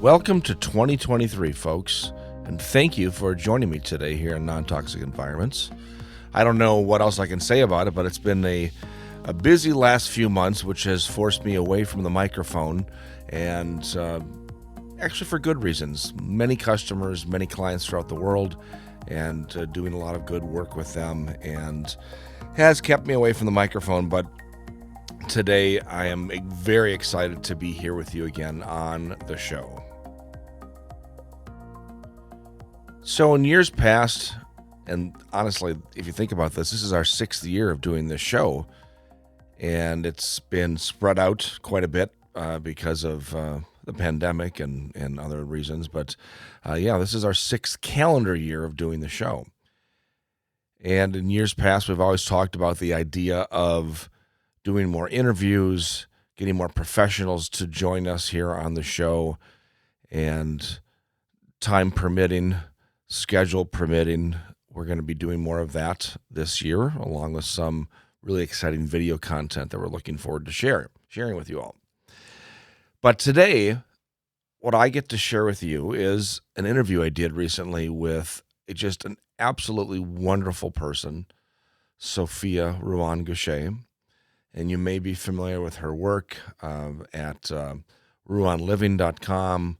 Welcome to 2023, folks, and thank you for joining me today here in Non-Toxic Environments. I don't know what else I can say about it, but it's been a busy last few months, which has forced me away from the microphone, and actually for good reasons. Many customers, many clients throughout the world, and doing a lot of good work with them, and has kept me away from the microphone, but today I am very excited to be here with you again on the show. So in years past, and honestly, if you think about this is our 6th year of doing this show, and it's been spread out quite a bit because of the pandemic and other reasons. But this is our 6th calendar year of doing the show. And in years past, we've always talked about the idea of doing more interviews, getting more professionals to join us here on the show, and time permitting, schedule permitting, we're going to be doing more of that this year, along with some really exciting video content that we're looking forward to sharing with you all. But today, what I get to share with you is an interview I did recently with just an absolutely wonderful person, Sophia Ruan Gushee. And you may be familiar with her work at ruanliving.com.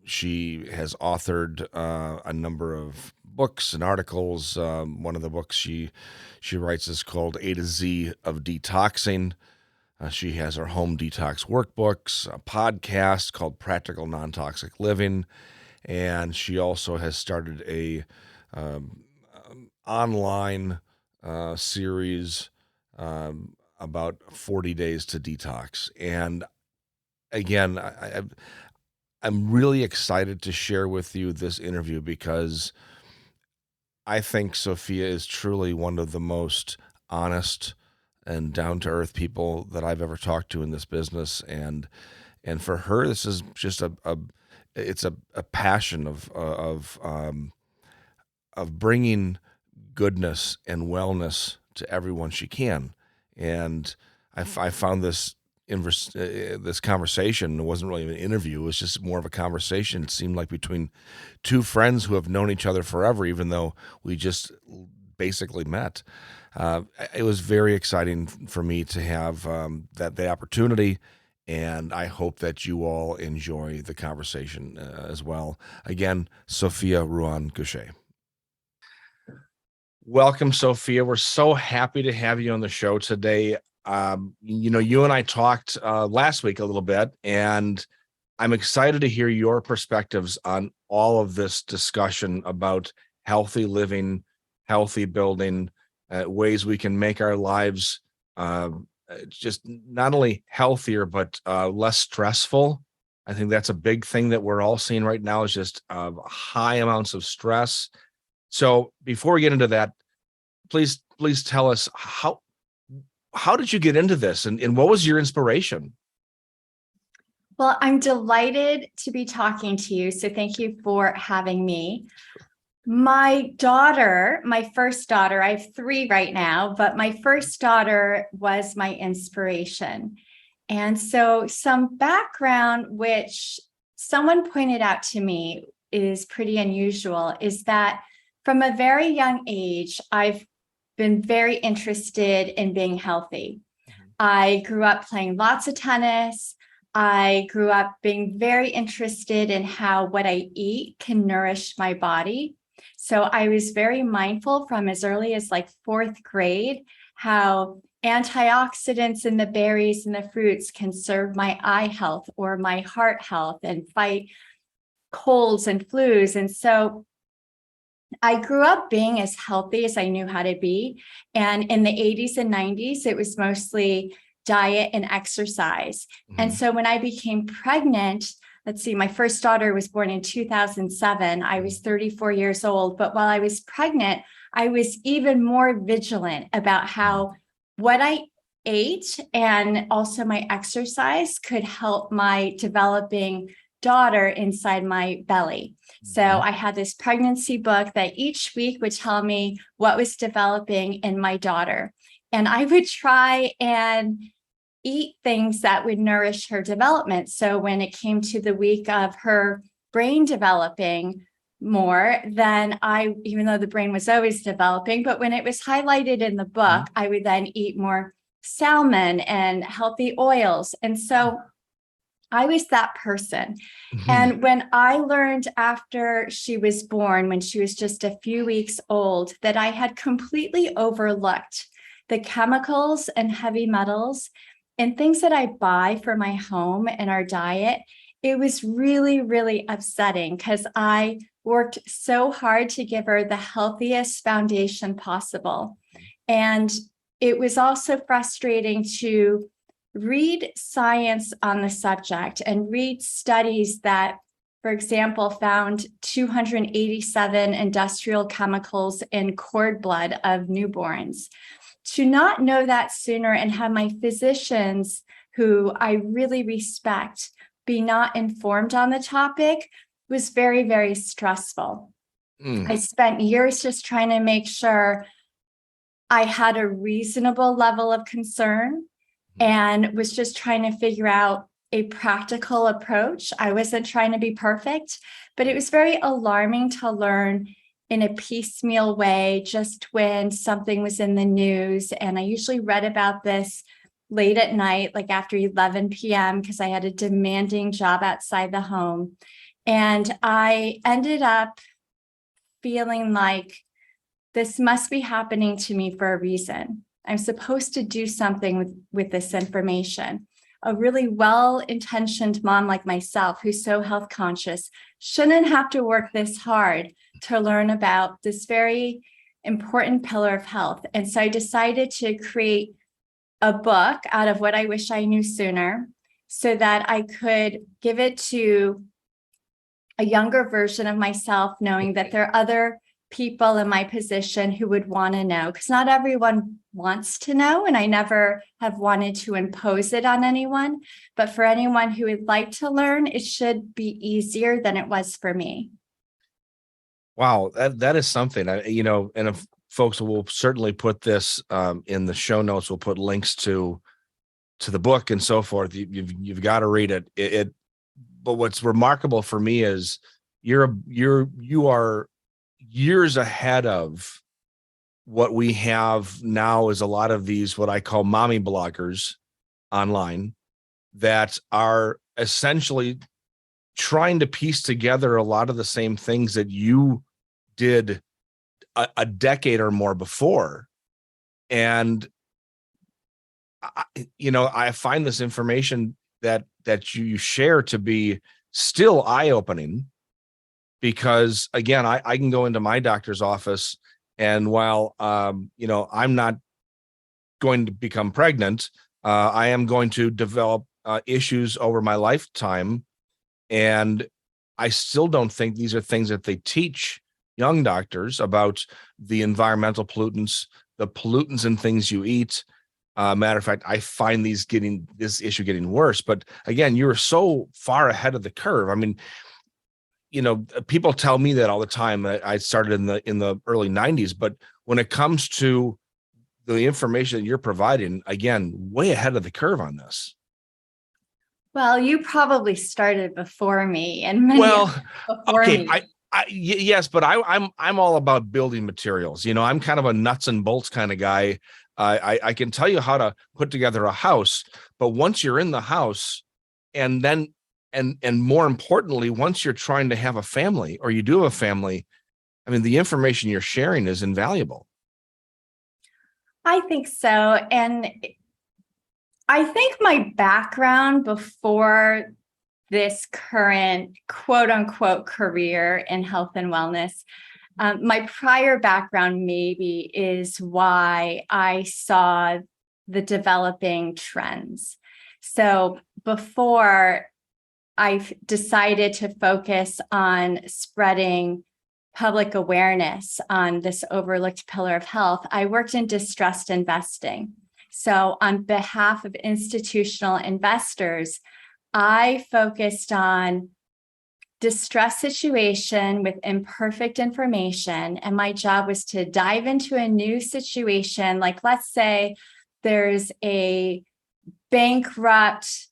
She has authored a number of books and articles. One of the books she writes is called A to Z of Detoxing. She has her home detox workbooks, a podcast called Practical Non-Toxic Living, and she also has started a online series about 40 days to detox. And again, I'm really excited to share with you this interview because I think Sophia is truly one of the most honest and down-to-earth people that I've ever talked to in this business. And for her, this is just a passion of bringing goodness and wellness to everyone she can. And I found this conversation, it wasn't really an interview, it was just more of a conversation. It seemed like between two friends who have known each other forever, even though we just basically met. It was very exciting for me to have the opportunity, and I hope that you all enjoy the conversation as well. Again, Sophia Ruan Gushee. Welcome, Sophia. We're so happy to have you on the show today. You and I talked last week a little bit, and I'm excited to hear your perspectives on all of this discussion about healthy living, healthy building, ways we can make our lives just not only healthier, but less stressful. I think that's a big thing that we're all seeing right now is just high amounts of stress. So before we get into that, please tell us how did you get into this and what was your inspiration? Well, I'm delighted to be talking to you. So thank you for having me. My first daughter, I have 3 right now, but my first daughter was my inspiration. And so some background, which someone pointed out to me is pretty unusual, is that from a very young age, I've been very interested in being healthy. I grew up playing lots of tennis. I grew up being very interested in how what I eat can nourish my body. So I was very mindful from as early as like 4th grade, how antioxidants in the berries and the fruits can serve my eye health or my heart health and fight colds and flus. And so I grew up being as healthy as I knew how to be. And in the 80s and 90s, it was mostly diet and exercise. Mm-hmm. And so when I became pregnant, my first daughter was born in 2007. I was 34 years old. But while I was pregnant, I was even more vigilant about how what I ate and also my exercise could help my developing daughter inside my belly. So I had this pregnancy book that each week would tell me what was developing in my daughter. And I would try and eat things that would nourish her development. So when it came to the week of her brain developing more, then even though the brain was always developing, but when it was highlighted in the book, I would then eat more salmon and healthy oils. And so I was that person. Mm-hmm. And when I learned after she was born, when she was just a few weeks old, that I had completely overlooked the chemicals and heavy metals and things that I buy for my home and our diet, it was really, really upsetting because I worked so hard to give her the healthiest foundation possible. And it was also frustrating to read science on the subject and read studies that, for example, found 287 industrial chemicals in cord blood of newborns. To not know that sooner and have my physicians, who I really respect, be not informed on the topic was very, very stressful. I spent years just trying to make sure I had a reasonable level of concern and was just trying to figure out a practical approach. I wasn't trying to be perfect, but it was very alarming to learn in a piecemeal way, just when something was in the news. And I usually read about this late at night, like after 11 p.m., because I had a demanding job outside the home. And I ended up feeling like this must be happening to me for a reason. I'm supposed to do something with this information. A really well-intentioned mom like myself, who's so health conscious, shouldn't have to work this hard to learn about this very important pillar of health. And so I decided to create a book out of what I wish I knew sooner so that I could give it to a younger version of myself, knowing that there are other people in my position who would want to know, because not everyone wants to know, and I never have wanted to impose it on anyone. But for anyone who would like to learn, it should be easier than it was for me. Wow, that is something. And if folks will certainly put this in the show notes, we'll put links to the book and so forth. You've got to read it. But what's remarkable for me is you are years ahead of what we have now. Is a lot of these what I call mommy bloggers online that are essentially trying to piece together a lot of the same things that you did a decade or more before. And I find this information that you share to be still eye-opening, because again, I can go into my doctor's office, and while I'm not going to become pregnant, I am going to develop issues over my lifetime, and I still don't think these are things that they teach young doctors about the environmental pollutants, the pollutants in things you eat. Matter of fact, I find this issue getting worse. But again, you're so far ahead of the curve. I mean, people tell me that all the time. I started in the early 90s, but when it comes to the information that you're providing, again, way ahead of the curve on this. Well, you probably started before me, and many before me. Yes, but I'm all about building materials. I'm kind of a nuts and bolts kind of guy. I can tell you how to put together a house, but once you're in the house, and then and more importantly, once you're trying to have a family, or you do have a family, I mean, the information you're sharing is invaluable. I think so. And I think my background before this current quote unquote career in health and wellness, my prior background maybe is why I saw the developing trends. So before I decided to focus on spreading public awareness on this overlooked pillar of health, I worked in distressed investing. So on behalf of institutional investors, I focused on distress situation with imperfect information. And my job was to dive into a new situation. Like, let's say there's a bankrupt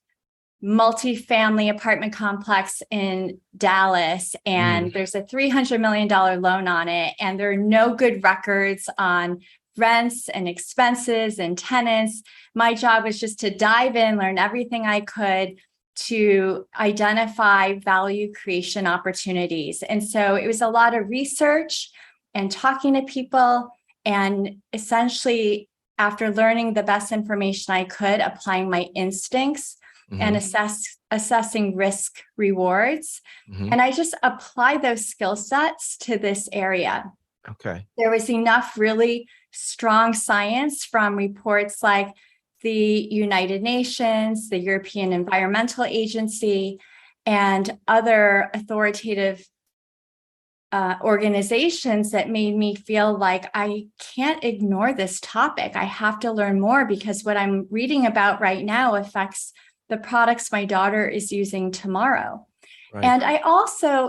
multifamily apartment complex in Dallas, and there's a $300 million loan on it, and there are no good records on rents and expenses and tenants. My job was just to dive in, learn everything I could to identify value creation opportunities. And so it was a lot of research and talking to people, and essentially, after learning the best information I could, applying my instincts and assessing risk rewards. And I just applied those skill sets to this area. Okay. There was enough really strong science from reports like the United Nations, the European Environmental Agency, and other authoritative organizations that made me feel like I can't ignore this topic. I have to learn more, because what I'm reading about right now affects the products my daughter is using tomorrow. Right. And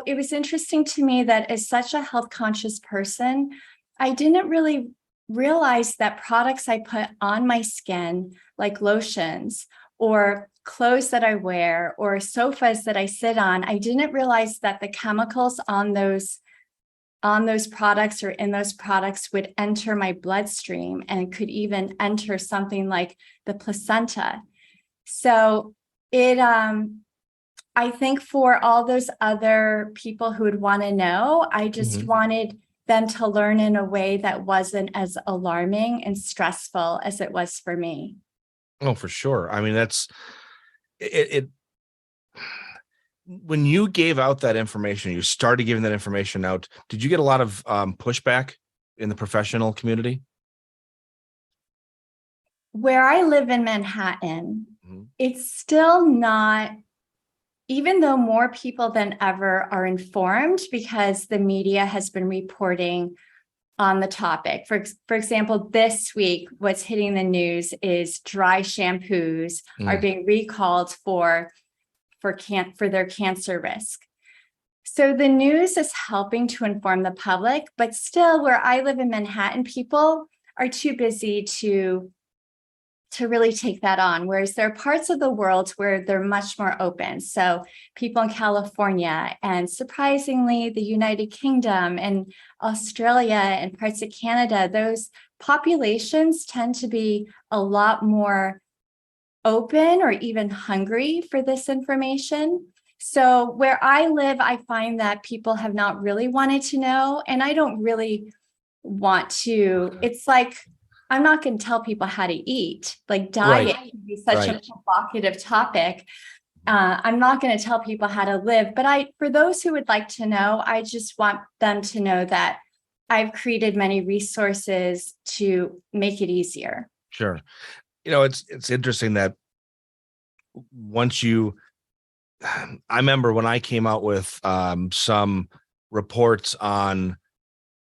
it was interesting to me that as such a health conscious person, I didn't really realize that products I put on my skin, like lotions or clothes that I wear or sofas that I sit on, I didn't realize that the chemicals on those products or in those products would enter my bloodstream and could even enter something like the placenta. So I think for all those other people who would want to know, I just wanted them to learn in a way that wasn't as alarming and stressful as it was for me. Oh, for sure. I mean, that's it. When you gave out that information, you started giving that information out, did you get a lot of pushback in the professional community? Where I live in Manhattan, it's still not, even though more people than ever are informed because the media has been reporting on the topic. For example, this week, what's hitting the news is dry shampoos are being recalled for their cancer risk. So the news is helping to inform the public, but still, where I live in Manhattan, people are too busy to really take that on. Whereas there are parts of the world where they're much more open. So people in California and surprisingly, the United Kingdom and Australia and parts of Canada, those populations tend to be a lot more open or even hungry for this information. So where I live, I find that people have not really wanted to know, and I don't really want to. It's like, I'm not going to tell people how to eat. Like diet can be such a provocative topic. I'm not going to tell people how to live, but for those who would like to know, I just want them to know that I've created many resources to make it easier. Sure. It's interesting that I remember when I came out with some reports on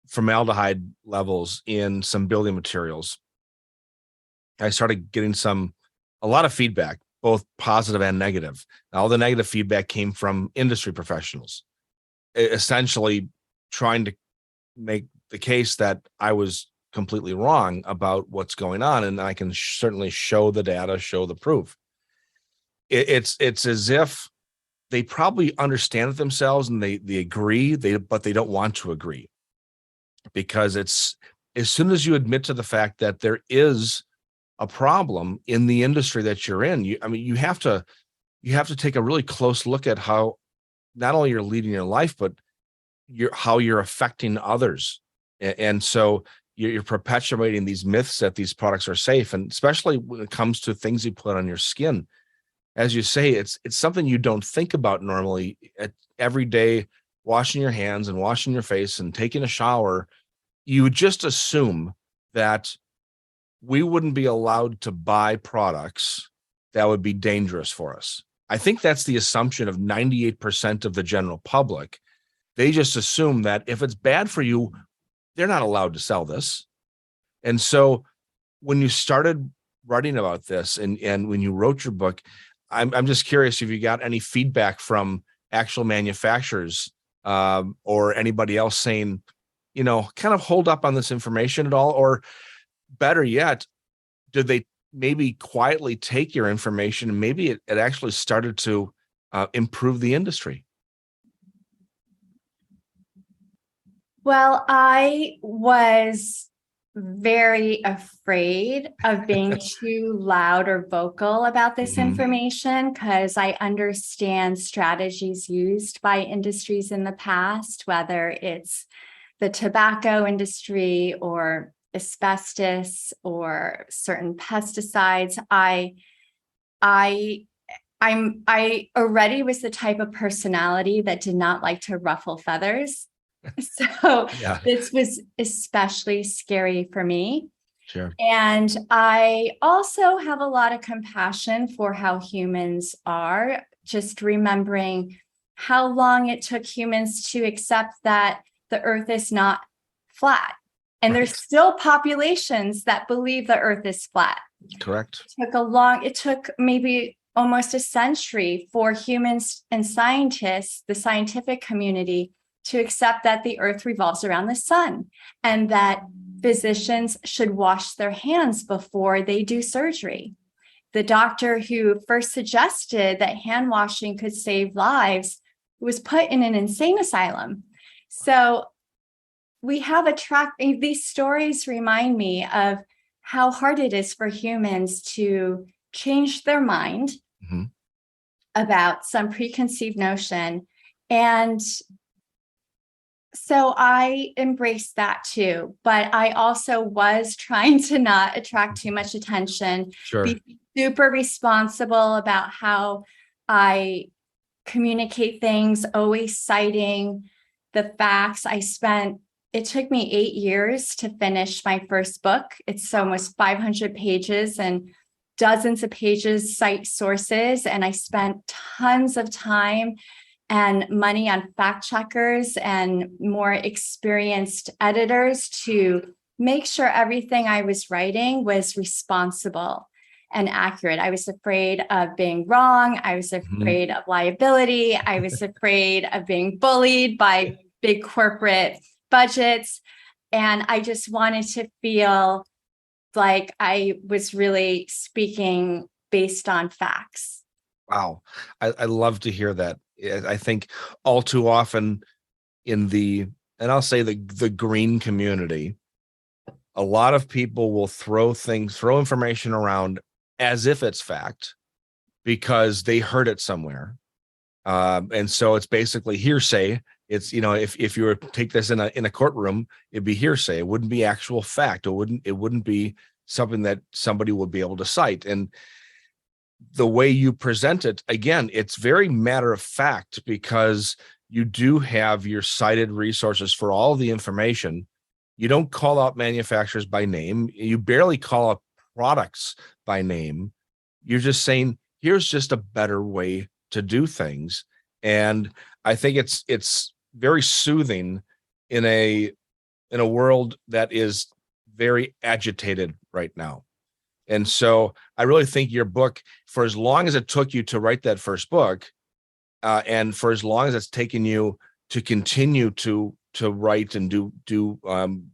formaldehyde levels in some building materials, I started getting a lot of feedback, both positive and negative. All the negative feedback came from industry professionals, essentially trying to make the case that I was completely wrong about what's going on. And I can certainly show the data, show the proof. It's as if they probably understand it themselves and they agree, but they don't want to agree, because it's as soon as you admit to the fact that there is a problem in the industry that you're in, you have to take a really close look at how not only you're leading your life, but how you're affecting others. And so you're perpetuating these myths that these products are safe, and especially when it comes to things you put on your skin. As you say, it's something you don't think about normally. Every day, washing your hands and washing your face and taking a shower, you would just assume that we wouldn't be allowed to buy products that would be dangerous for us. I think that's the assumption of 98% of the general public. They just assume that if it's bad for you, they're not allowed to sell this. And so when you started writing about this and when you wrote your book, I'm just curious if you got any feedback from actual manufacturers or anybody else saying, kind of hold up on this information at all, or better yet, did they maybe quietly take your information and maybe it actually started to improve the industry? Well, I was very afraid of being too loud or vocal about this information because I understand strategies used by industries in the past, whether it's the tobacco industry or asbestos or certain pesticides. I I already was the type of personality that did not like to ruffle feathers. So Yeah, this was especially scary for me. sure. And I also have a lot of compassion for how humans are, just remembering how long it took humans to accept that the earth is not flat. And there's Right. still populations that believe the earth is flat. Correct. It took maybe almost a century for humans and scientists, the scientific community, to accept that the earth revolves around the sun and that physicians should wash their hands before they do surgery. The doctor who first suggested that hand washing could save lives was put in an insane asylum. So we have these stories remind me of how hard it is for humans to change their mind Mhm. about some preconceived notion. And so I embraced that too, but I also was trying to not attract too much attention, Sure. be super responsible about how I communicate things, always citing the facts. It took me 8 years to finish my first book. It's almost 500 pages and dozens of pages cite sources. And I spent tons of time and money on fact checkers and more experienced editors to make sure everything I was writing was responsible and accurate. I was afraid of being wrong. I was Mhm. afraid of liability. I was afraid of being bullied by big corporate budgets. And I just wanted to feel like I was really speaking based on facts. Wow. I love to hear that. I think all too often in and I'll say the green community, a lot of people will throw information around as if it's fact because they heard it somewhere. And so it's basically hearsay. It's, if you were to take this in a courtroom, it'd be hearsay. It wouldn't be actual fact. It wouldn't be something that somebody would be able to cite. And the way you present it, again, it's very matter of fact because you do have your cited resources for all the information. You don't call out manufacturers by name. You barely call out products by name. You're just saying, here's just a better way to do things. And I think it's very soothing in a world that is very agitated right now. And so I really think your book, for as long as it took you to write that first book, and for as long as it's taken you to continue to write and do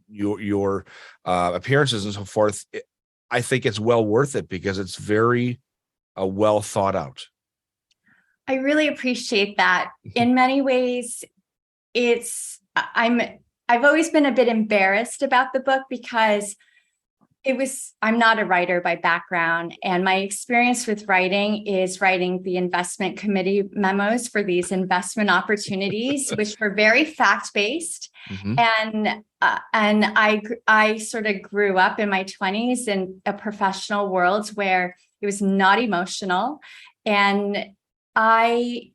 your appearances and so forth, I think it's well worth it because it's very well thought out. I really appreciate that. In many ways, it's I'm I've always been a bit embarrassed about the book because I'm not a writer by background, and my experience with writing is writing the investment committee memos for these investment opportunities, which were very fact-based. Mhm. And I sort of grew up in my 20s in a professional world where it was not emotional. And I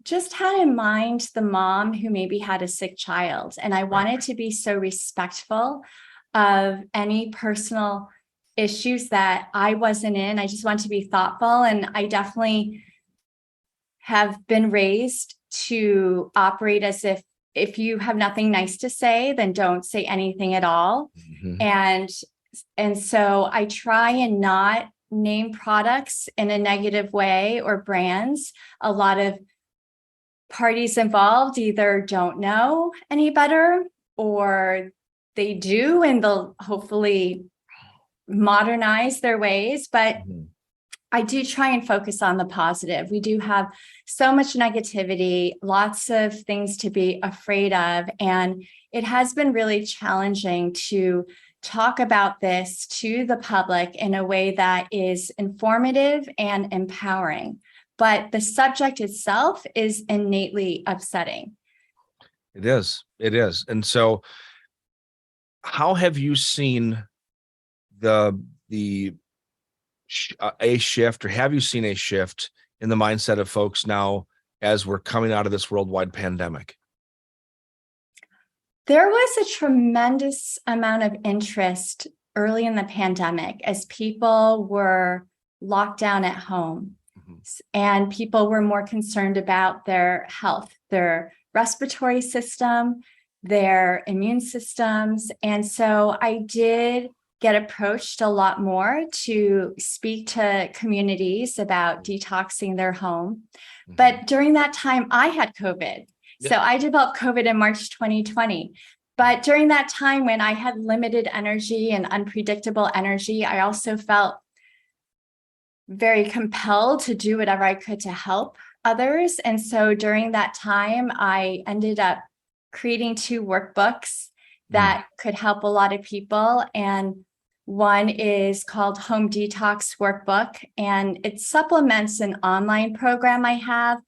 just had in mind the mom who maybe had a sick child. And I wanted to be so respectful of any personal issues that I wasn't in. I just want to be thoughtful. And I definitely have been raised to operate as if you have nothing nice to say, then don't say anything at all. Mhm. And and so I try and not name products in a negative way or brands. A lot of parties involved either don't know any better or they do and they'll hopefully modernize their ways, but Mhm. I do try and focus on the positive. We do have so much negativity, lots of things to be afraid of. And it has been really challenging to talk about this to the public in a way that is informative and empowering. But the subject itself is innately upsetting. It is. It is. And so how have you seen the a shift, or have you seen a shift in the mindset of folks now as we're coming out of this worldwide pandemic? There was a tremendous amount of interest early in the pandemic as people were locked down at home. Mhm. And people were more concerned about their health, their respiratory system, their immune systems. And so I did get approached a lot more to speak to communities about detoxing their home. Mhm. But during that time, I had COVID. Yeah. So I developed COVID in March 2020. But during that time when I had limited energy and unpredictable energy, I also felt very compelled to do whatever I could to help others. And so during that time, I ended up creating 2 workbooks that could help a lot of people. And one is called Home Detox Workbook, and it supplements an online program I have,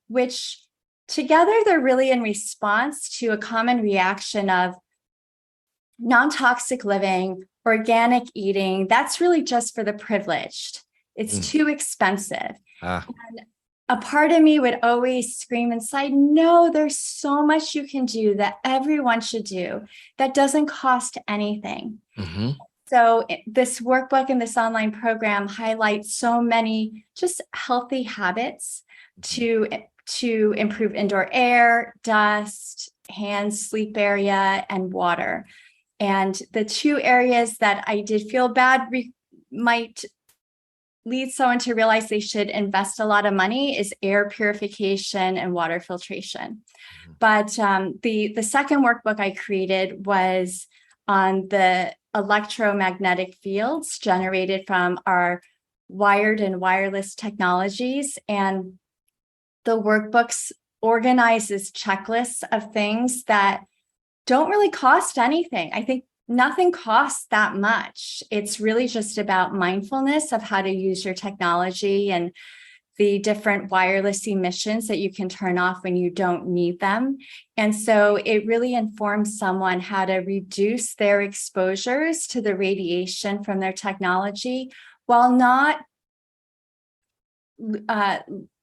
which together they're really in response to a common reaction of non-toxic living, organic eating. That's really just for the privileged. It's too expensive. Ah, And a part of me would always scream inside, no, there's so much you can do that everyone should do that doesn't cost anything. mhm. So this workbook and this online program highlights so many just healthy habits to improve indoor air, dust, hands, sleep area, and water. And the 2 areas that I did feel bad might lead someone to realize they should invest a lot of money is air purification and water filtration. But the second workbook I created was on the electromagnetic fields generated from our wired and wireless technologies. And the workbooks organizes checklists of things that don't really cost anything. I think nothing costs that much. It's really just about mindfulness of how to use your technology and the different wireless emissions that you can turn off when you don't need them. And so it really informs someone how to reduce their exposures to the radiation from their technology while not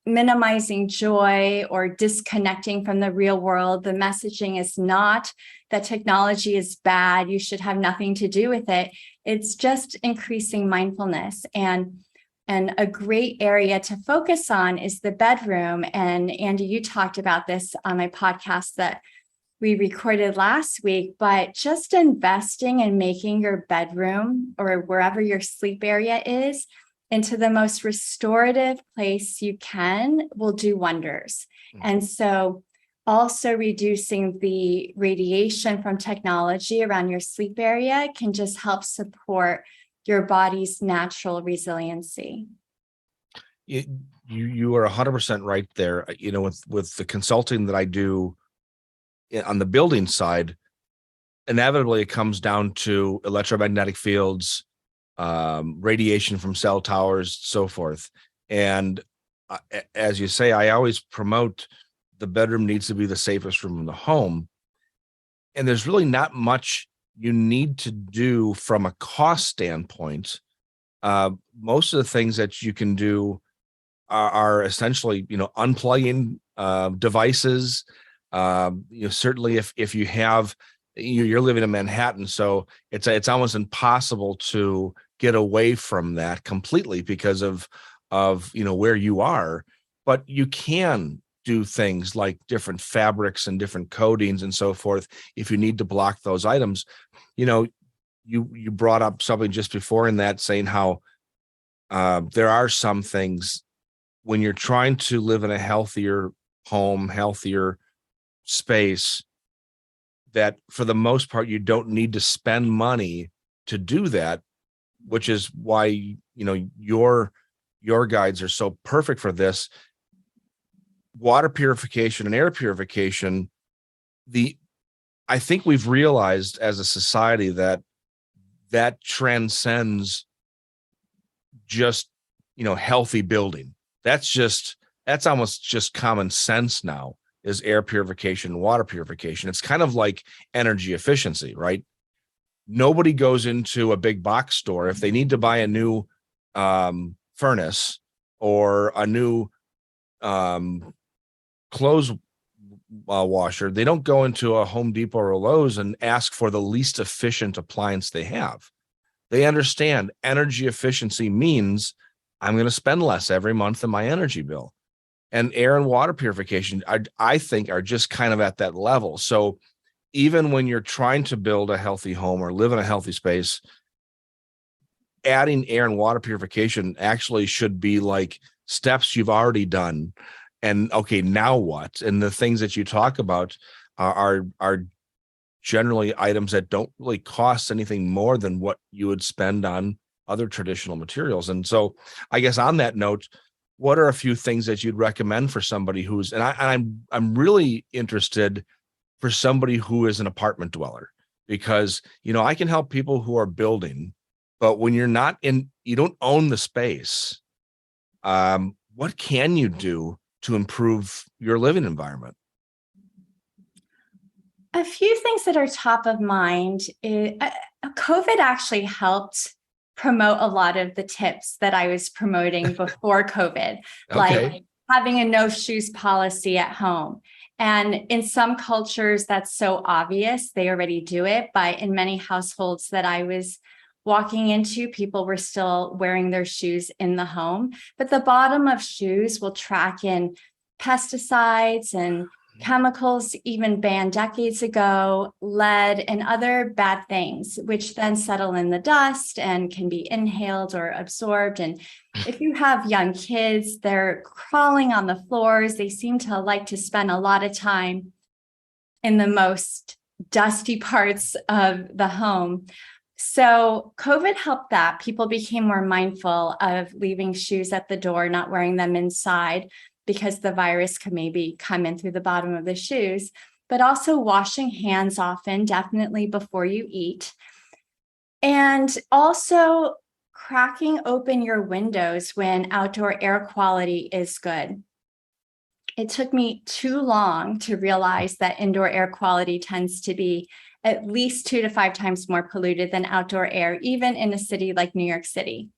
minimizing joy or disconnecting from the real world. The messaging is not that technology is bad, you should have nothing to do with it. It's just increasing mindfulness. And a great area to focus on is the bedroom. And Andy, you talked about this on my podcast that we recorded last week, but just investing in making your bedroom or wherever your sleep area is into the most restorative place you can will do wonders. And so also reducing the radiation from technology around your sleep area can just help support your body's natural resiliency. You are 100% right there. You know, with the consulting that I do on the building side, inevitably it comes down to electromagnetic fields, radiation from cell towers, so forth. And as you say, I always promote the bedroom needs to be the safest room in the home. And there's really not much you need to do from a cost standpoint. Most of the things that you can do are essentially, unplugging devices. Certainly if you have, you're living in Manhattan, so it's almost impossible to get away from that completely because of where you are. But you can do things like different fabrics and different coatings and so forth if you need to block those items. You brought up something just before in that, saying how there are some things when you're trying to live in a healthier home, healthier space, that for the most part, you don't need to spend money to do that. which is why, your guides are so perfect for this. Water purification and air purification, I think we've realized as a society that transcends just, healthy building. That's almost just common sense now, is air purification and water purification. It's kind of like energy efficiency, right? Nobody goes into a big box store if they need to buy a new furnace or a new clothes washer. They don't go into a Home Depot or Lowe's and ask for the least efficient appliance they have. They understand energy efficiency means I'm going to spend less every month in my energy bill. And air and water purification, I think, are just kind of at that level. So even when you're trying to build a healthy home or live in a healthy space, adding air and water purification actually should be like steps you've already done. And okay, now what? And the things that you talk about are generally items that don't really cost anything more than what you would spend on other traditional materials. And so I guess on that note, what are a few things that you'd recommend for somebody who's, I'm really interested for somebody who is an apartment dweller, because, I can help people who are building, but when you don't own the space, what can you do to improve your living environment? A few things that are top of mind COVID actually helped promote a lot of the tips that I was promoting before COVID, Okay. like having a no shoes policy at home. And in some cultures, that's so obvious, they already do it. But in many households that I was walking into, people were still wearing their shoes in the home. But the bottom of shoes will track in pesticides and chemicals even banned decades ago, lead and other bad things, which then settle in the dust and can be inhaled or absorbed. And if you have young kids, they're crawling on the floors. They seem to like to spend a lot of time in the most dusty parts of the home. So COVID helped that. People became more mindful of leaving shoes at the door, not wearing them inside, because the virus could maybe come in through the bottom of the shoes, but also washing hands often, definitely before you eat. And also cracking open your windows when outdoor air quality is good. It took me too long to realize that indoor air quality tends to be at least 2 to 5 times more polluted than outdoor air, even in a city like New York City.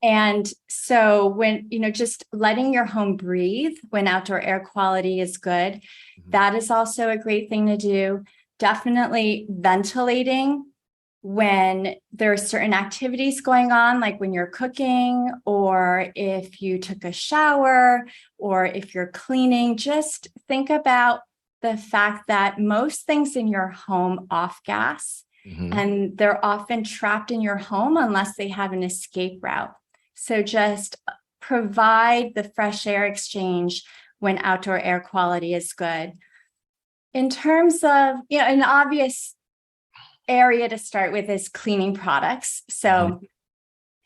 And so when, just letting your home breathe when outdoor air quality is good, that is also a great thing to do. Definitely ventilating when there are certain activities going on, like when you're cooking, or if you took a shower, or if you're cleaning. Just think about the fact that most things in your home off gas, and they're often trapped in your home unless they have an escape route. So just provide the fresh air exchange when outdoor air quality is good. In terms of, an obvious area to start with is cleaning products. So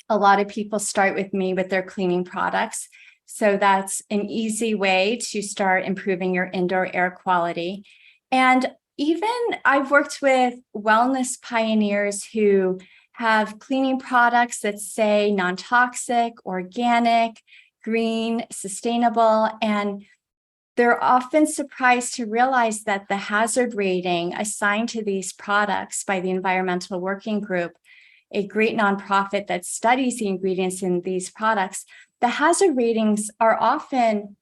a lot of people start with me with their cleaning products. So that's an easy way to start improving your indoor air quality. And even I've worked with wellness pioneers who have cleaning products that say non-toxic, organic, green, sustainable, and they're often surprised to realize that the hazard rating assigned to these products by the Environmental Working Group, a great nonprofit that studies the ingredients in these products, the hazard ratings are often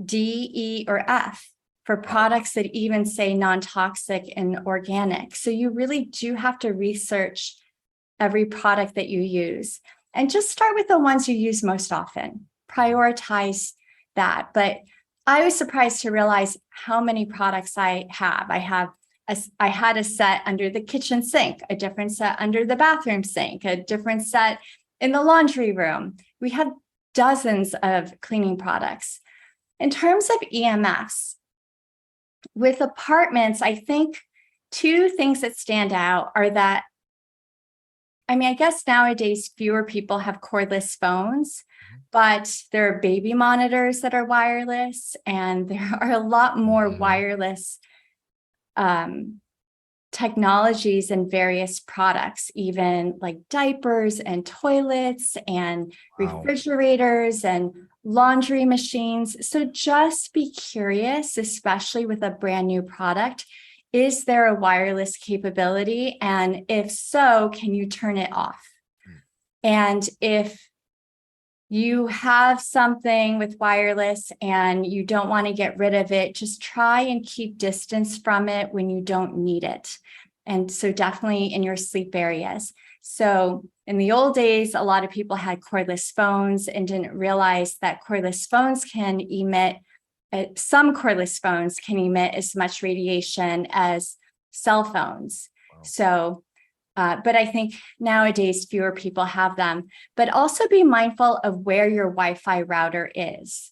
D, E, or F for products that even say non-toxic and organic. So you really do have to research every product that you use, and just start with the ones you use most often. Prioritize that. But I was surprised to realize how many products I have. I had a set under the kitchen sink, a different set under the bathroom sink, a different set in the laundry room. We had dozens of cleaning products. In terms of EMFs, with apartments, I think 2 things that stand out are that I mean, I guess nowadays fewer people have cordless phones, but there are baby monitors that are wireless, and there are a lot more wireless technologies and various products, even like diapers and toilets and refrigerators and laundry machines. So just be curious, especially with a brand new product. Is there a wireless capability? And if so, can you turn it off? And if you have something with wireless and you don't want to get rid of it, just try and keep distance from it when you don't need it. And so definitely in your sleep areas. So in the old days, a lot of people had cordless phones and didn't realize that cordless phones can emit, some cordless phones can emit as much radiation as cell phones. Wow. So but I think nowadays fewer people have them. But also be mindful of where your Wi-Fi router is.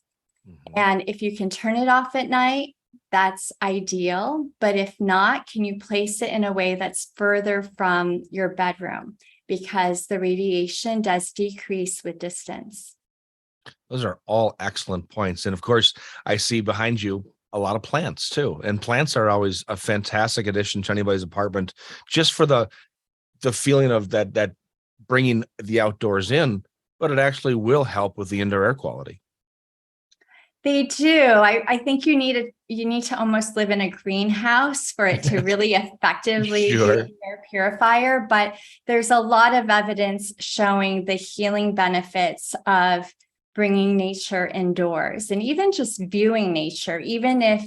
And if you can turn it off at night, that's ideal. But if not, can you place it in a way that's further from your bedroom? Because the radiation does decrease with distance. Those are all excellent points. And of course, I see behind you a lot of plants too. And plants are always a fantastic addition to anybody's apartment, just for the feeling of that bringing the outdoors in, but it actually will help with the indoor air quality. They do. I think you need to almost live in a greenhouse for it to really effectively be an air purifier. But there's a lot of evidence showing the healing benefits of bringing nature indoors, and even just viewing nature. Even if,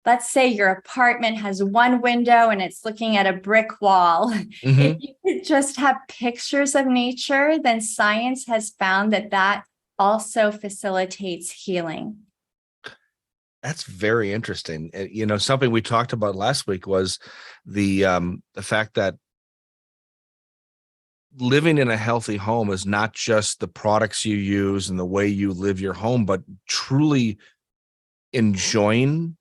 let's say your apartment has one window and it's looking at a brick wall. If you could just have pictures of nature, then science has found that also facilitates healing. That's very interesting. You know, something we talked about last week was the fact that living in a healthy home is not just the products you use and the way you live your home, but truly enjoying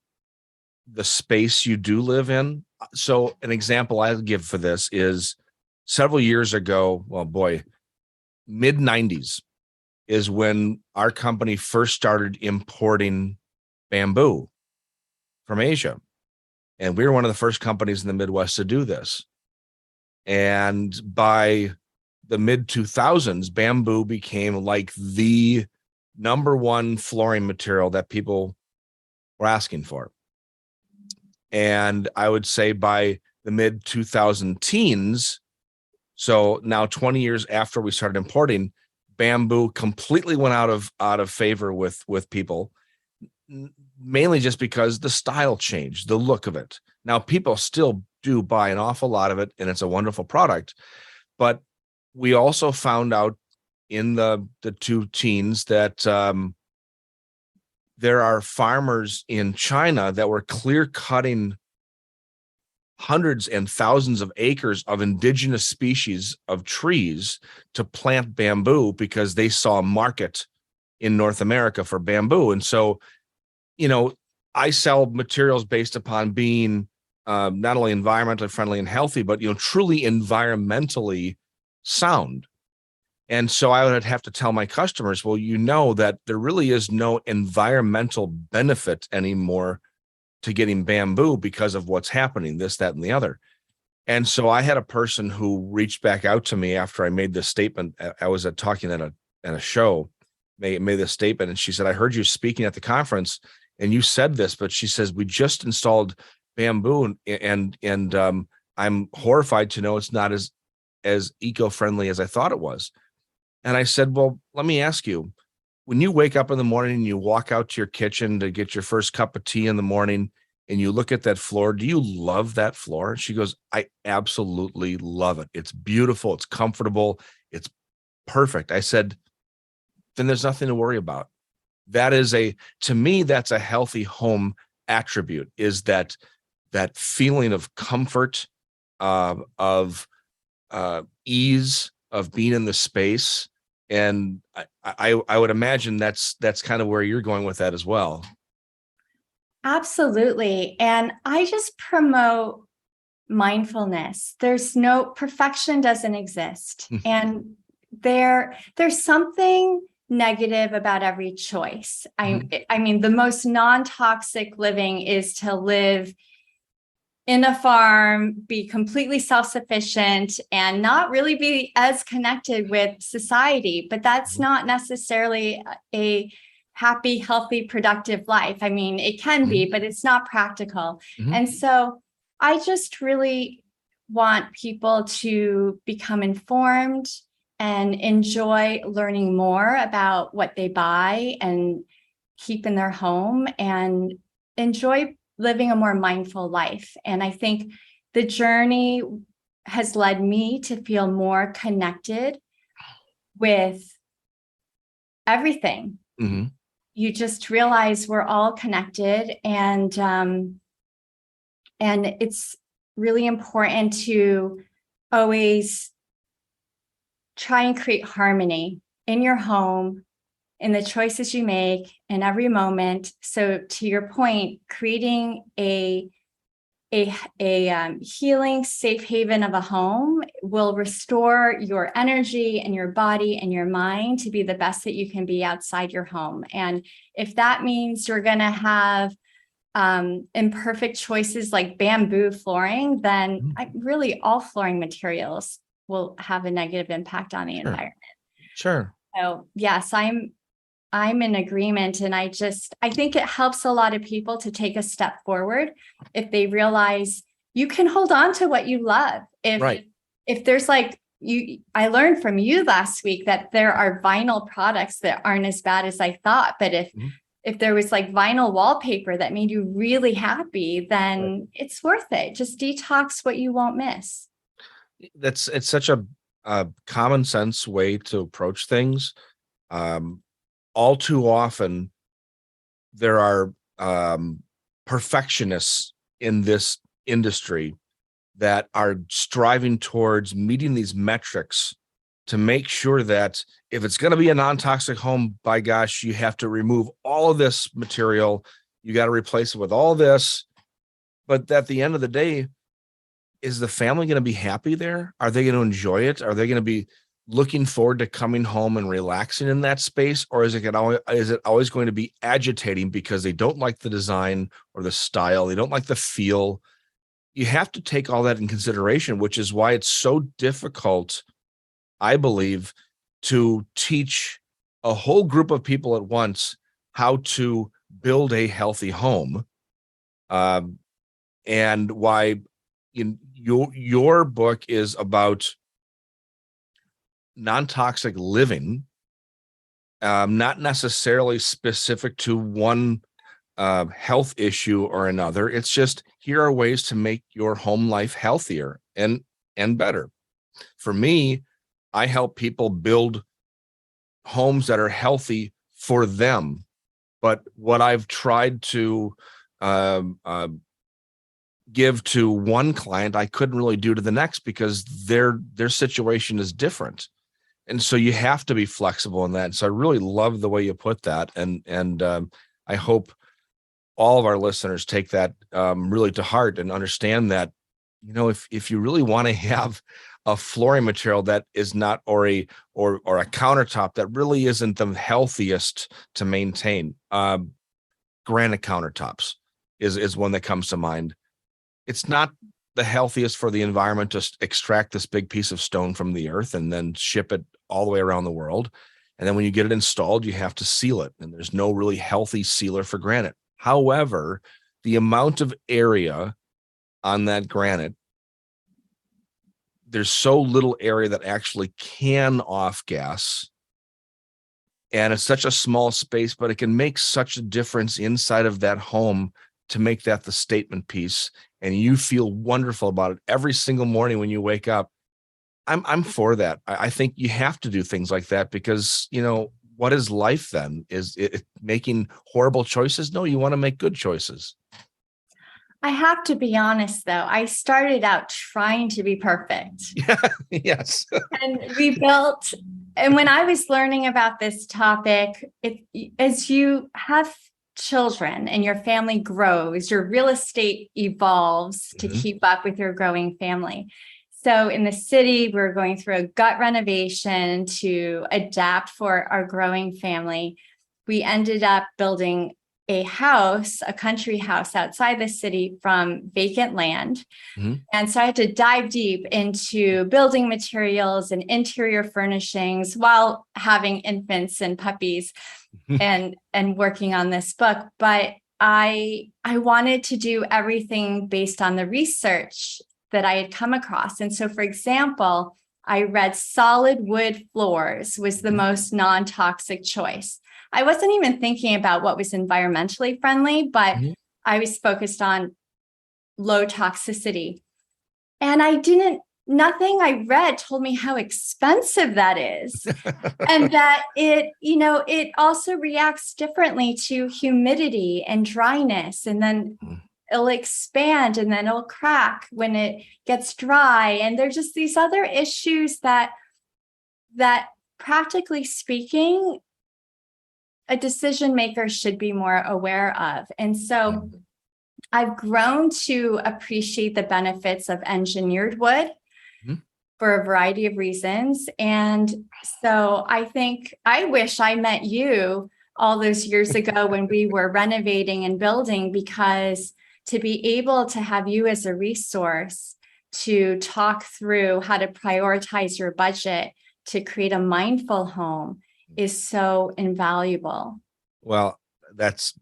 the space you do live in. So an example I'll give for this is several years ago, well, boy, mid 90s is when our company first started importing bamboo from Asia. And we were one of the first companies in the Midwest to do this. And by the mid 2000s, bamboo became like the number one flooring material that people were asking for. And I would say by the mid 2000 teens, so now 20 years after we started importing, bamboo completely went out of favor with people, mainly just because the style changed, the look of it. Now people still do buy an awful lot of it, and it's a wonderful product. But we also found out in the two teens that there are farmers in China that were clear cutting hundreds and thousands of acres of indigenous species of trees to plant bamboo because they saw a market in North America for bamboo. And so, you know, I sell materials based upon being not only environmentally friendly and healthy, but, you know, truly environmentally sound. And so I would have to tell my customers, well, you know that there really is no environmental benefit anymore to getting bamboo because of what's happening, this, that, and the other. And so I had a person who reached back out to me after I made this statement. I was talking at a show, made this statement, and she said, I heard you speaking at the conference and you said this, but she says, we just installed bamboo and I'm horrified to know it's not as eco-friendly as I thought it was. And I said, well, let me ask you, when you wake up in the morning and you walk out to your kitchen to get your first cup of tea in the morning and you look at that floor, do you love that floor? She goes, I absolutely love it. It's beautiful. It's comfortable. It's perfect. I said, then there's nothing to worry about. That is to me, that's a healthy home attribute, is that feeling of comfort, of ease, of being in the space. And I would imagine that's kind of where you're going with that as well. Absolutely. And I just promote mindfulness. There's no perfection, doesn't exist. And there's something negative about every choice. I mean, the most non-toxic living is to live in a farm, be completely self-sufficient, and not really be as connected with society. But that's not necessarily a happy, healthy, productive life. I mean, it can be, but it's not practical. And so I just really want people to become informed and enjoy learning more about what they buy and keep in their home, and enjoy living a more mindful life. And I think the journey has led me to feel more connected with everything. You just realize we're all connected, and it's really important to always try and create harmony in your home, in the choices you make in every moment. So to your point, creating a healing safe haven of a home will restore your energy and your body and your mind to be the best that you can be outside your home. And if that means you're going to have imperfect choices like bamboo flooring, then really all flooring materials will have a negative impact on the environment. Sure. So yes, I'm in agreement. And I think it helps a lot of people to take a step forward if they realize you can hold on to what you love. If there's like I learned from you last week that there are vinyl products that aren't as bad as I thought. But if there was like vinyl wallpaper that made you really happy, then it's worth it. Just detox what you won't miss. It's such a common sense way to approach things. All too often, there are perfectionists in this industry that are striving towards meeting these metrics to make sure that if it's going to be a non-toxic home, by gosh, you have to remove all of this material. You got to replace it with all this. But at the end of the day, is the family going to be happy there? Are they going to enjoy it? Are they going to be looking forward to coming home and relaxing in that space? Or is it always going to be agitating because they don't like the design or the style? They don't like the feel. You have to take all that in consideration, which is why it's so difficult, I believe, to teach a whole group of people at once how to build a healthy home. And why your book is about non-toxic living, not necessarily specific to one health issue or another. It's just, here are ways to make your home life healthier and better. For me, I help people build homes that are healthy for them. But what I've tried to give to one client, I couldn't really do to the next because their situation is different. And so you have to be flexible in that. So I really love the way you put that. And I hope all of our listeners take that really to heart and understand that, if you really want to have a flooring material that is not, or a countertop that really isn't the healthiest to maintain, granite countertops is one that comes to mind. It's not the healthiest for the environment to extract this big piece of stone from the earth and then ship it all the way around the world. And then when you get it installed, you have to seal it. And there's no really healthy sealer for granite. However, the amount of area on that granite, there's so little area that actually can off gas. And it's such a small space, but it can make such a difference inside of that home to make that the statement piece. And you feel wonderful about it every single morning when you wake up. I'm for that. I think you have to do things like that because, what is life then? Is it making horrible choices? No, you want to make good choices. I have to be honest, though. I started out trying to be perfect. Yeah, yes. And when I was learning about this topic, as you have children and your family grows, your real estate evolves to keep up with your growing family. So in the city, we're going through a gut renovation to adapt for our growing family. We ended up building a house, a country house outside the city from vacant land. And so I had to dive deep into building materials and interior furnishings while having infants and puppies and working on this book. But I wanted to do everything based on the research that I had come across. And so, for example, I read solid wood floors was the most non-toxic choice. I wasn't even thinking about what was environmentally friendly, but I was focused on low toxicity. And nothing I read told me how expensive that is. And that it also reacts differently to humidity and dryness. And then it'll expand and then it'll crack when it gets dry. And there's just these other issues that practically speaking, a decision maker should be more aware of. And so I've grown to appreciate the benefits of engineered wood for a variety of reasons. And so I wish I met you all those years ago when we were renovating and building, because to be able to have you as a resource to talk through how to prioritize your budget to create a mindful home is so invaluable. Well, that's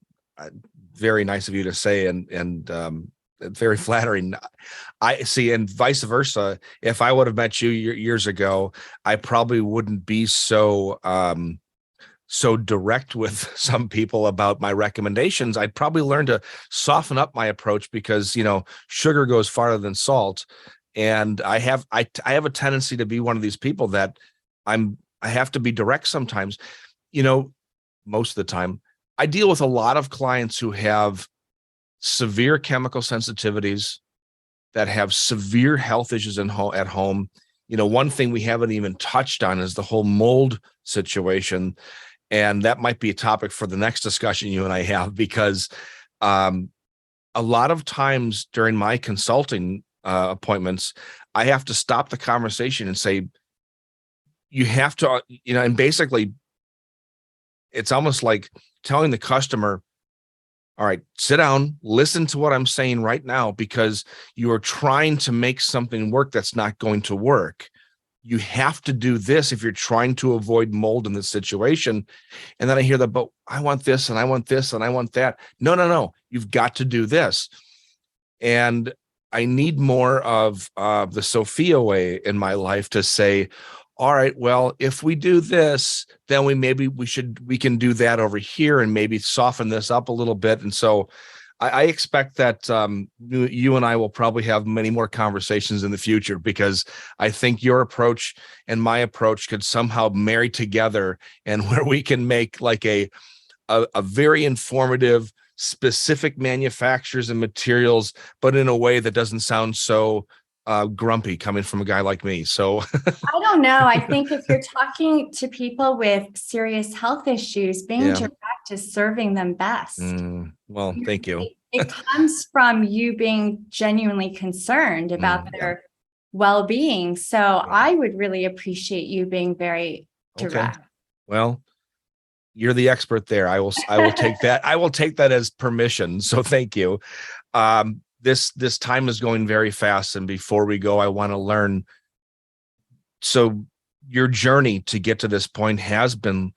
very nice of you to say, and very flattering. I see, and vice versa. If I would have met you years ago, I probably wouldn't be so direct with some people about my recommendations. I'd probably learn to soften up my approach because sugar goes farther than salt, and I have a tendency to be one of these people that I have to be direct sometimes. Most of the time, I deal with a lot of clients who have severe chemical sensitivities, that have severe health issues at home. One thing we haven't even touched on is the whole mold situation. And that might be a topic for the next discussion you and I have, because a lot of times during my consulting appointments, I have to stop the conversation and say, you have to, and basically it's almost like telling the customer, all right, sit down, listen to what I'm saying right now, because you are trying to make something work that's not going to work. You have to do this if you're trying to avoid mold in this situation. And then I hear that, but I want this and I want this and I want that. No. You've got to do this. And I need more of the Sophia way in my life to say, all right, well, if we do this, then we can do that over here and maybe soften this up a little bit. And so I expect that you and I will probably have many more conversations in the future, because I think your approach and my approach could somehow marry together, and where we can make like a very informative, specific manufacturers and materials, but in a way that doesn't sound so grumpy coming from a guy like me. So I don't know. I think if you're talking to people with serious health issues, being direct is serving them best. Well, thank you. It comes from you being genuinely concerned about their well-being. So I would really appreciate you being very direct. Okay. Well, you're the expert there. I will take that. I will take that as permission. So thank you. This time is going very fast. And before we go, I want to learn. So your journey to get to this point has been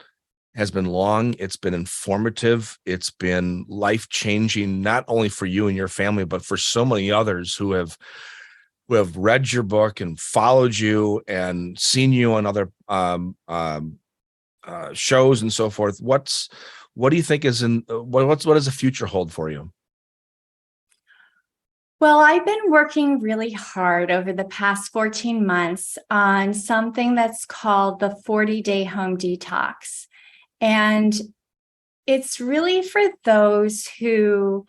long. It's been informative. It's been life-changing, not only for you and your family, but for so many others who have read your book and followed you and seen you on other shows and so forth. What do you think is what does the future hold for you? Well, I've been working really hard over the past 14 months on something that's called the 40-day home detox. And it's really for those who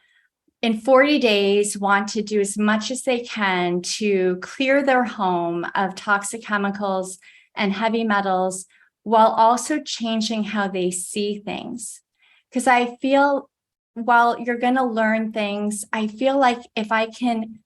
in 40 days want to do as much as they can to clear their home of toxic chemicals and heavy metals, while also changing how they see things. Because I feel while you're going to learn things, I feel like if I can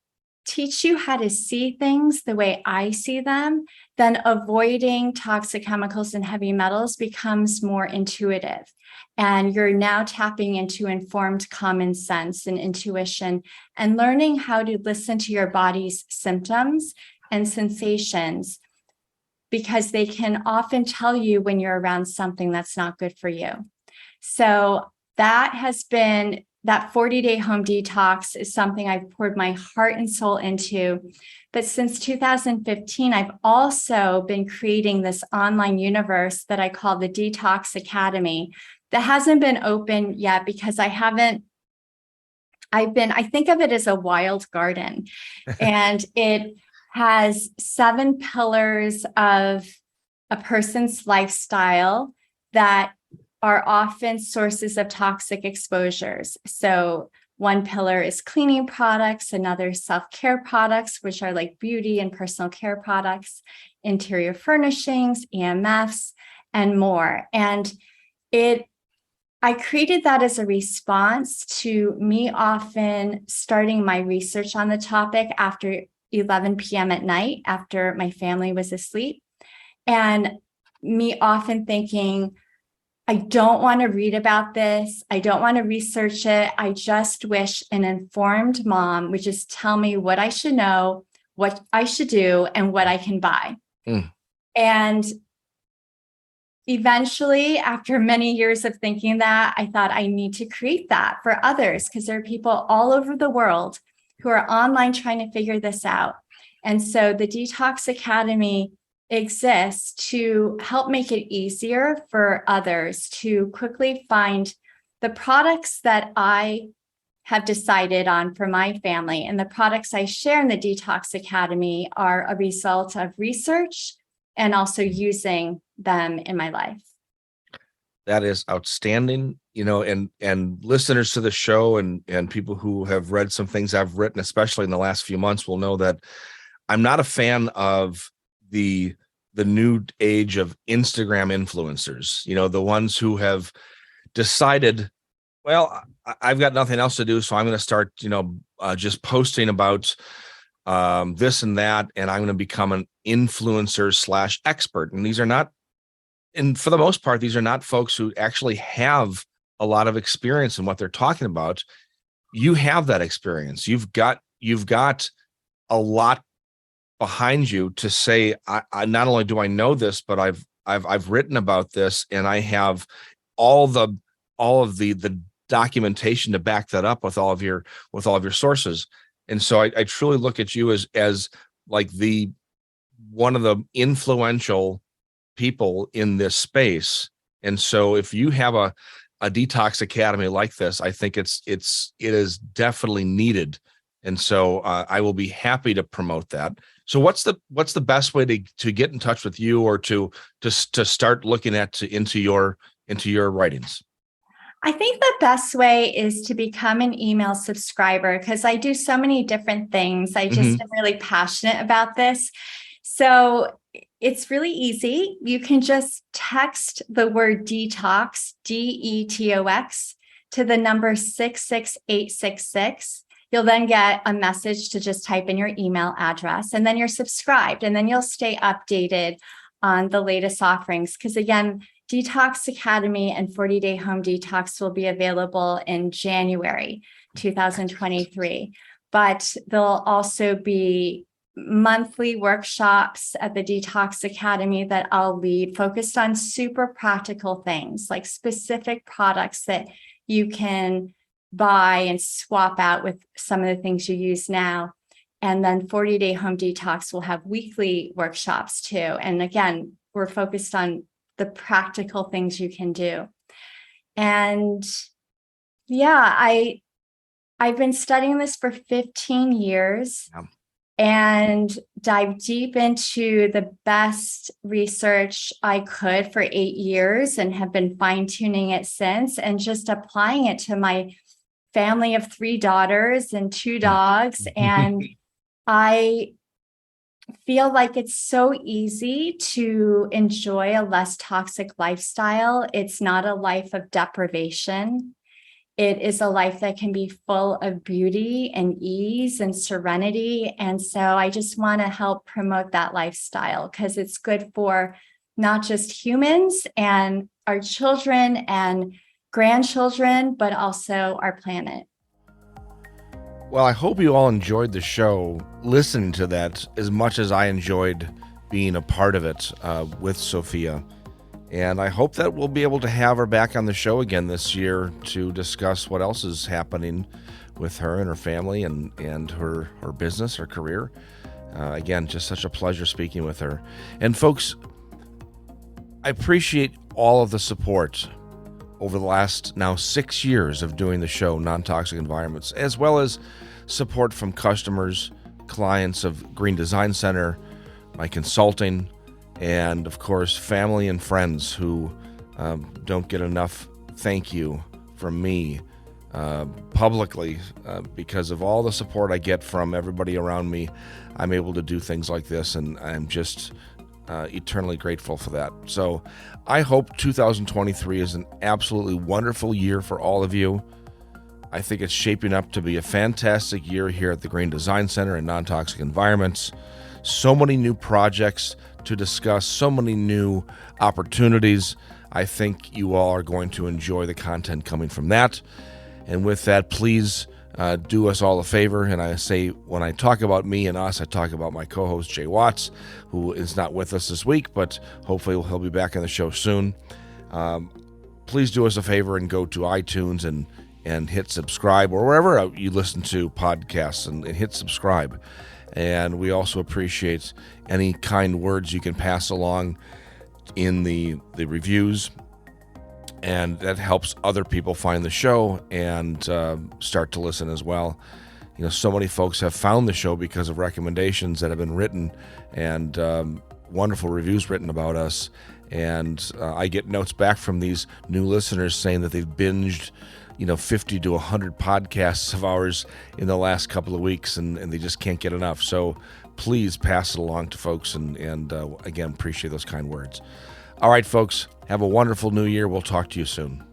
teach you how to see things the way I see them, then avoiding toxic chemicals and heavy metals becomes more intuitive. And you're now tapping into informed common sense and intuition and learning how to listen to your body's symptoms and sensations, because they can often tell you when you're around something that's not good for you. So that 40-day home detox is something I've poured my heart and soul into. But since 2015, I've also been creating this online universe that I call the Detox Academy that hasn't been open yet because I think of it as a wild garden, and it has 7 pillars of a person's lifestyle that are often sources of toxic exposures. So one pillar is cleaning products, another self-care products, which are like beauty and personal care products, interior furnishings, EMFs, and more. And I created that as a response to me often starting my research on the topic after 11 p.m. at night, after my family was asleep, and me often thinking, I don't want to read about this. I don't want to research it. I just wish an informed mom would just tell me what I should know, what I should do, and what I can buy. And eventually, after many years of thinking that, I thought I need to create that for others, because there are people all over the world who are online trying to figure this out. And so the Detox Academy exists to help make it easier for others to quickly find the products that I have decided on for my family. And the products I share in the Detox Academy are a result of research and also using them in my life. That is outstanding, and listeners to the show and people who have read some things I've written, especially in the last few months, will know that I'm not a fan of the new age of Instagram influencers, the ones who have decided, well, I've got nothing else to do, so I'm going to start, just posting about this and that, and I'm going to become an influencer / expert. And these are not, and for the most part, these are not folks who actually have a lot of experience in what they're talking about. You have that experience. You've got a lot behind you to say, I not only do I know this, but I've written about this, and I have all of the documentation to back that up with all of your sources. And so I truly look at you as like one of the influential people in this space. And so if you have a detox academy like this, I think it is definitely needed. And so I will be happy to promote that. So what's the best way to get in touch with you, or to start looking into your writings? I think the best way is to become an email subscriber, because I do so many different things. I just am really passionate about this. So it's really easy. You can just text the word detox, DETOX, to the number 66866. You'll then get a message to just type in your email address, and then you're subscribed, and then you'll stay updated on the latest offerings. Because again, Detox Academy and 40-day home detox will be available in January 2023. But there'll also be monthly workshops at the Detox Academy that I'll lead, focused on super practical things like specific products that you can buy and swap out with some of the things you use now. And then 40-day home detox will have weekly workshops too. And again, we're focused on the practical things you can do. And yeah, I've been studying this for 15 years. Yeah. And dive deep into the best research I could for 8 years, and have been fine-tuning it since, and just applying it to my family of 3 daughters and 2 dogs. And I feel like it's so easy to enjoy a less toxic lifestyle. It's not a life of deprivation. it is a life that can be full of beauty and ease and serenity. And so I just want to help promote that lifestyle because it's good for not just humans and our children and grandchildren, but also our planet. Well, I hope you all enjoyed the show listening to that as much as I enjoyed being a part of it with Sophia. And I hope that we'll be able to have her back on the show again this year to discuss what else is happening with her and her family and her business, her career. Again, just such a pleasure speaking with her. And folks, I appreciate all of the support over the last now 6 years of doing the show, Non-Toxic Environments, as well as support from customers, clients of Green Design Center, my consulting, and of course, family and friends who don't get enough thank you from me publicly because of all the support I get from everybody around me. I'm able to do things like this, and I'm just eternally grateful for that. So I hope 2023 is an absolutely wonderful year for all of you. I think it's shaping up to be a fantastic year here at the Green Design Center and Non-Toxic Environments. So many new projects to discuss, so many new opportunities. I think you all are going to enjoy the content coming from that. And with that, please do us all a favor. And I say, when I talk about me and us, I talk about my co-host, Jay Watts, who is not with us this week, but hopefully he'll be back on the show soon. Please do us a favor and go to iTunes and hit subscribe, or wherever you listen to podcasts, and hit subscribe. And we also appreciate any kind words you can pass along in the reviews, and that helps other people find the show and start to listen as well. You know, so many folks have found the show because of recommendations that have been written and wonderful reviews written about us. And I get notes back from these new listeners saying that they've binged 50 to 100 podcasts of ours in the last couple of weeks, and they just can't get enough. So please pass it along to folks, and again, appreciate those kind words. All right, folks, have a wonderful new year. We'll talk to you soon.